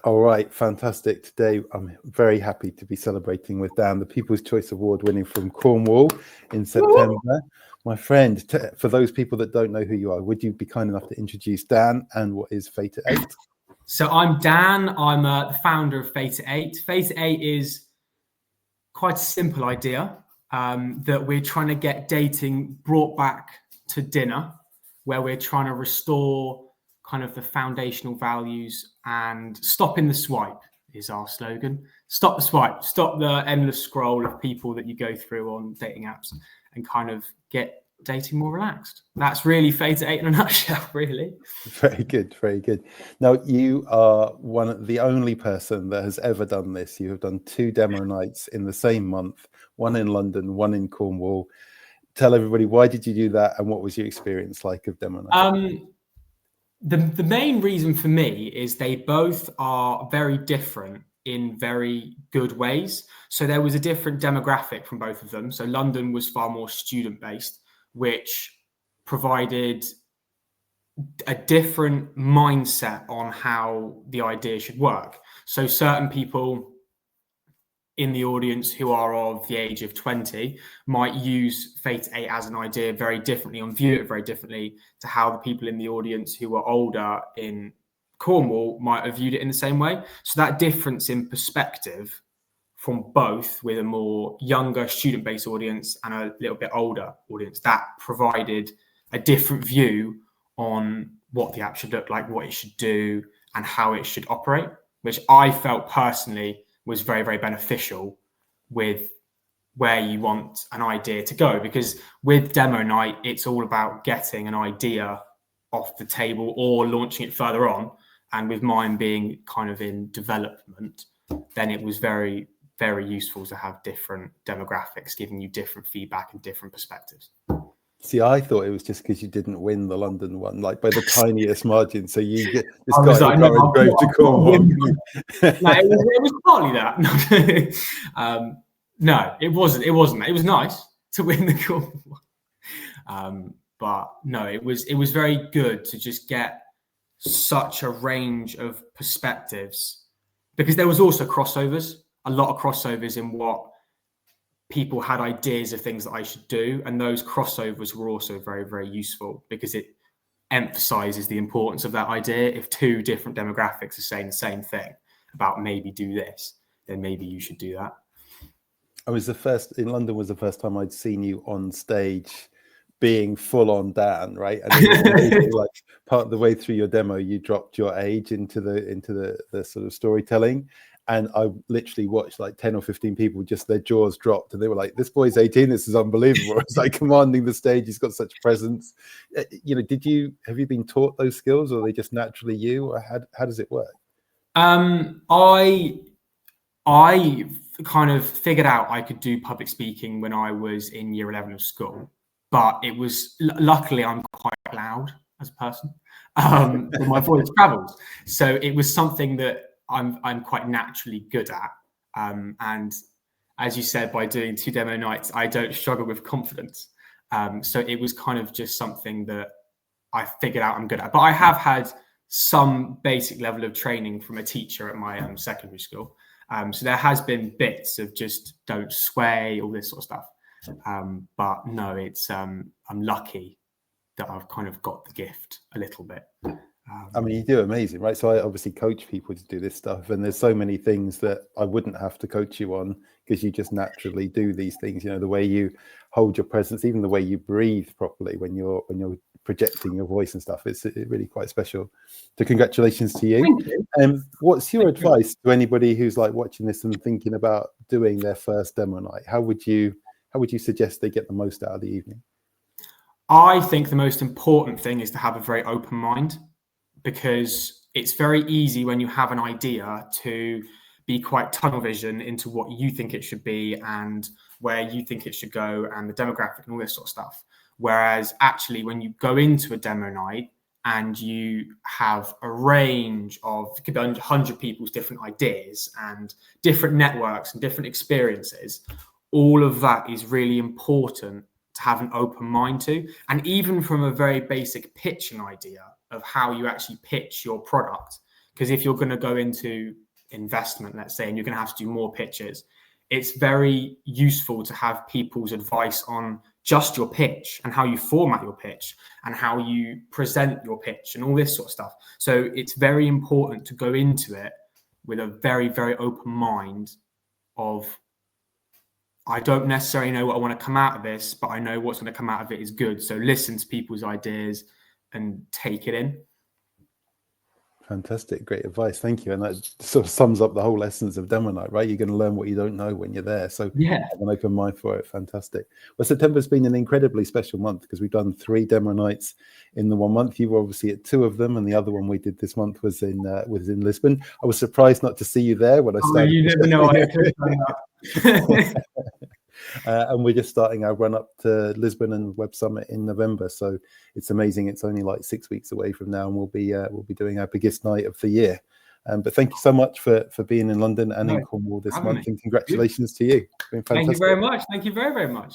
All right, fantastic. Today, I'm very happy to be celebrating with Dan, the People's Choice Award winning from Cornwall in September. My friend, for those people that don't know who you are, would you be kind enough to introduce Dan and what is Fate at 8? So I'm Dan. I'm the founder of Fate at 8. Fate at 8 is quite a simple idea that we're trying to get dating brought back to dinner, where we're trying to restore kind of the foundational values and stopping the swipe is our slogan. Stop the swipe, stop the endless scroll of people that you go through on dating apps and kind of get dating more relaxed. That's really Fate at 8 in a nutshell, really. Very good, very good. Now, you are the only person that has ever done this. You have done 2 demo nights in the same month, one in London, one in Cornwall. Tell everybody, why did you do that and what was your experience like of demo night? The main reason for me is they both are very different in very good ways. So there was a different demographic from both of them. So London was far more student-based, which provided a different mindset on how the idea should work. So certain people in the audience who are of the age of 20 might use Fate 8 as an idea very differently and view it very differently to how the people in the audience who are older in Cornwall might have viewed it in the same way. So that difference in perspective from both, with a more younger student-based audience and a little bit older audience, that provided a different view on what the app should look like, what it should do, and how it should operate, which I felt personally was very, very beneficial with where you want an idea to go. Because with demo night, it's all about getting an idea off the table or launching it further on. And with mine being kind of in development, then it was very, very useful to have different demographics giving you different feedback and different perspectives. See, I thought it was just because you didn't win the London one, like by the tiniest margin. So you just got your car and drove to Cornwall. No, it was partly that. No, it wasn't. It wasn't. It was nice to win the Cornwall, but no, it was very good to just get such a range of perspectives, because there was also a lot of crossovers in what people had ideas of things that I should do. And those crossovers were also very, very useful because it emphasizes the importance of that idea. If 2 different demographics are saying the same thing about maybe do this, then maybe you should do that. In London was the first time I'd seen you on stage being full on Dan, right? And then like part of the way through your demo, you dropped your age into the sort of storytelling. And I literally watched like 10 or 15 people, just their jaws dropped and they were like, this boy's 18, this is unbelievable. It's like commanding the stage. He's got such presence. You know, have you been taught those skills, or are they just naturally you, or how does it work? I kind of figured out I could do public speaking when I was in year 11 of school, but it was, luckily I'm quite loud as a person. My voice travels. So it was something that I'm quite naturally good at. And as you said, by doing 2 demo nights, I don't struggle with confidence. So it was kind of just something that I figured out I'm good at. But I have had some basic level of training from a teacher at my secondary school. So there has been bits of just don't sway, all this sort of stuff. But no, it's I'm lucky that I've kind of got the gift a little bit. I mean, you do amazing, right? So I obviously coach people to do this stuff, and there's so many things that I wouldn't have to coach you on because you just naturally do these things. You know, the way you hold your presence, even the way you breathe properly when you're projecting your voice and stuff. It's really quite special. So congratulations to you. What's your advice to anybody who's like watching this and thinking about doing their first demo night? How would you suggest they get the most out of the evening? I think the most important thing is to have a very open mind, because it's very easy when you have an idea to be quite tunnel vision into what you think it should be and where you think it should go and the demographic and all this sort of stuff. Whereas actually when you go into a demo night and you have a range of, it could be 100 people's different ideas and different networks and different experiences, all of that is really important to have an open mind to. And even from a very basic pitching idea of how you actually pitch your product because if you're going to go into investment, let's say, and you're going to have to do more pitches, it's very useful to have people's advice on just your pitch and how you format your pitch and how you present your pitch and all this sort of stuff. So it's very important to go into it with a very, very open mind of, I don't necessarily know what I want to come out of this, but I know what's going to come out of it is good. So listen to people's ideas and take it in. Fantastic, great advice, thank you. And that sort of sums up the whole essence of Demo Night, right? You're going to learn what you don't know when you're there. So yeah, have an open mind for it. Fantastic. Well, September's been an incredibly special month because we've done 3 Demo Nights in the 1 month. You were obviously at 2 of them, and the other one we did this month was in Lisbon. I was surprised not to see you there when I started. You never know. I could have done that. And we're just starting our run up to Lisbon and Web Summit in November. So it's amazing. It's only like 6 weeks away from now, and we'll be doing our biggest night of the year. But thank you so much for being in London and in Cornwall this month, and congratulations to you. It's been fantastic. Thank you very much. Thank you very, very much.